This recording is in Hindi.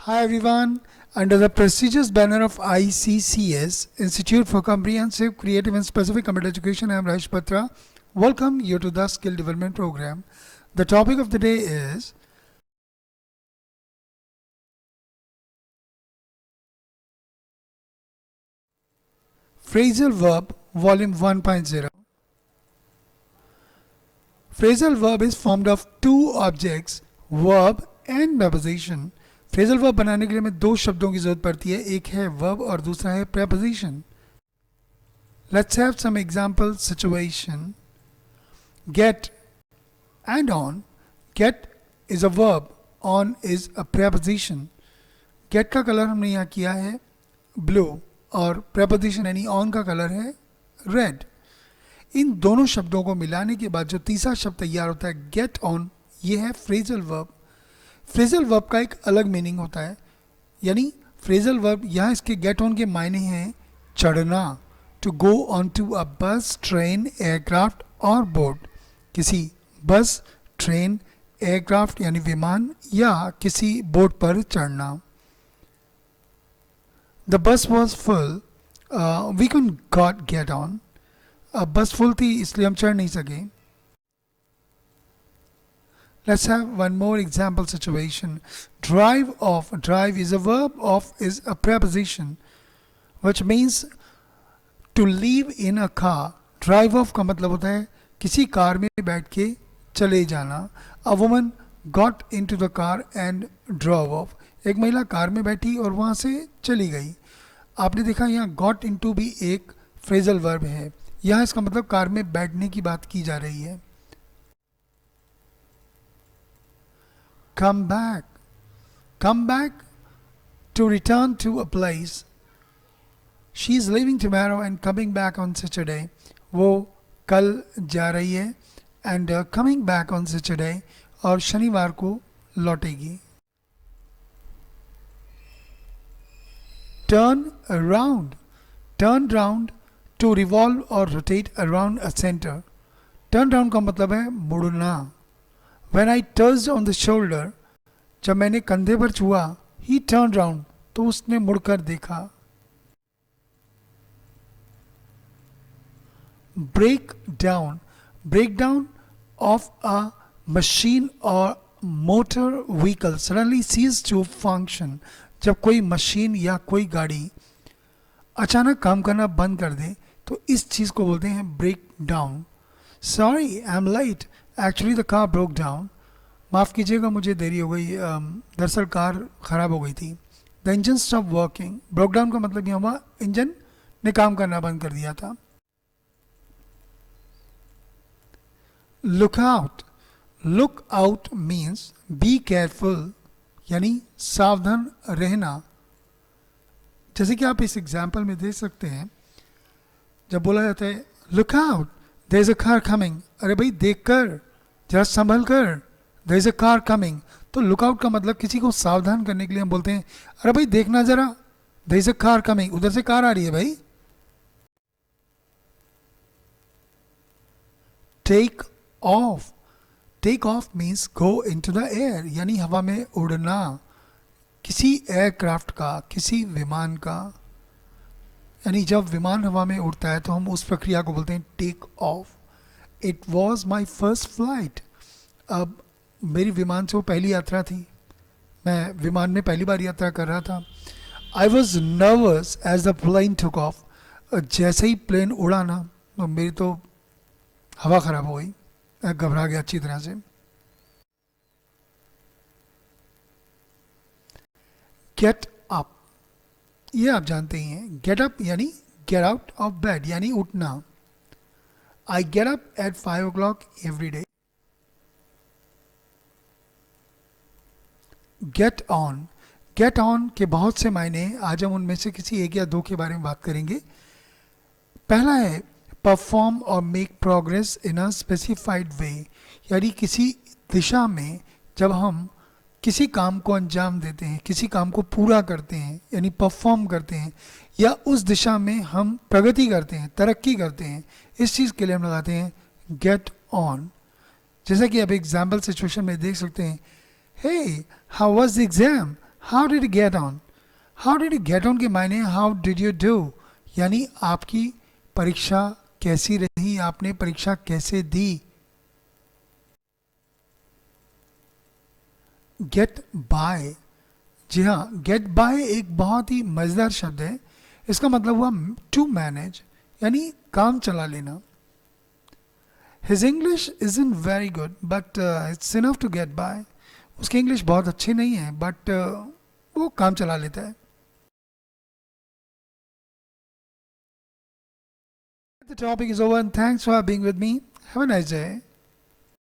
Hi everyone. Under the prestigious banner of ICCS, Institute for Comprehensive, Creative and Specific Computer Education, I am Raj Patra. Welcome you to the Skill Development Program. The topic of the day is Phrasal Verb, Volume 1.0. Phrasal verb is formed of two objects, verb and preposition. Phrasal verb बनाने के लिए हमें दो शब्दों की जरूरत पड़ती है, एक है वर्ब और दूसरा है preposition. Let's have some example situation. Get and on. Get is a verb, on is a preposition. Get का कलर हमने यहाँ किया है ब्लू और प्रेपोजिशन यानी ऑन का कलर है रेड. इन दोनों शब्दों को मिलाने के बाद जो तीसरा शब्द तैयार होता है गेट ऑन, ये है फ्रेजल वर्ब. फ्रेजल वर्ब का एक अलग मीनिंग होता है, यानी फ्रेजल वर्ब यहाँ इसके गेट ऑन के मायने हैं चढ़ना, to go on to a bus, train, aircraft और बोट. किसी बस, ट्रेन, एयरक्राफ्ट यानी विमान या किसी बोट पर चढ़ना. The bus was full, we can got get on. अब बस फुल थी इसलिए हम चढ़ नहीं सके. Let's have one more example situation. Drive off. Drive is a verb, off is a preposition, which means to leave in a car. Drive off का मतलब होता है किसी कार में बैठ के चले जाना. A woman got into the car and drove off. एक महिला कार में बैठी और वहाँ से चली गई. आपने देखा यहाँ got into भी एक फ्रेजल वर्ब है. यहाँ इसका मतलब कार में बैठने की बात की जा रही है. Come back. Come back, to return to a place. She is leaving tomorrow and coming back on Saturday. वो कल जा रही है and coming back on Saturday, और शनिवार को लौटेगी. Turn around. Turn round, to revolve or rotate around a center. Turn round का मतलब है मुड़ना. When I touched on the shoulder, जब मैंने कंधे पर छुआ, he turned round, तो उसने मुड़कर देखा. Break down. Break down of a machine or motor vehicle suddenly cease to function. जब कोई मशीन या कोई गाड़ी अचानक काम करना बंद कर दे तो इस चीज़ को बोलते हैं break down. Sorry, I'm late. Actually the car broke down. माफ़ कीजिएगा मुझे देरी हो गई, दरअसल कार ख़राब हो गई थी. The engine stop working. Broke down का मतलब यह हुआ इंजन ने काम करना बंद कर दिया था. Look out. Look out means be careful, यानी सावधान रहना. जैसे कि आप इस एग्जाम्पल में देख सकते हैं, जब बोला जाता है look out, there is a car coming. अरे भाई देख कर, जरा संभल कर. There is a car coming. तो लुकआउट का मतलब किसी को सावधान करने के लिए हम बोलते हैं अरे भाई देखना जरा, there is a car coming, उधर से कार आ रही है भाई. Take off. Take off means go into the air, यानी हवा में उड़ना. किसी एयरक्राफ्ट का, किसी विमान का, यानी जब विमान हवा में उड़ता है तो हम उस प्रक्रिया को बोलते हैं take off. It was my first flight. अब मेरी विमान से वो पहली यात्रा थी, मैं विमान में पहली बार यात्रा कर रहा था. I was nervous as the plane took off. जैसे ही प्लेन उड़ा ना तो मेरी तो हवा ख़राब हो गई, मैं घबरा गया अच्छी तरह से. गेट अप, ये आप जानते ही हैं. गेट अप यानी गेट आउट ऑफ बेड, यानी उठना. I get up at 5 o'clock every day. Get on. Get on के बहुत से मायने हैं. आज हम उनमें से किसी एक या दो के बारे में बात करेंगे. पहला है परफॉर्म और make progress in a specified way, यानी किसी दिशा में जब हम किसी काम को अंजाम देते हैं, किसी काम को पूरा करते हैं, यानी परफॉर्म करते हैं, या उस दिशा में हम प्रगति करते हैं, तरक्की करते हैं, इस चीज़ के लिए हम लगाते हैं गेट ऑन. जैसा कि आप एग्जाम्पल सिचुएशन में देख सकते हैं, hey how was the exam, how did you get on? How did you get on के मायने हाउ डिड यू डू, यानी आपकी परीक्षा कैसी रही, आपने परीक्षा कैसे दी. गेट बाय, जी हाँ, गेट बाय एक बहुत ही मज़ेदार शब्द है. इसका मतलब हुआ टू मैनेज, यानी काम चला लेना. His English is in very good but it's enough to get by. उसकी इंग्लिश बहुत अच्छी नहीं है बट वो काम चला लेता है. The topic is over and thanks for being with me. Have a nice day.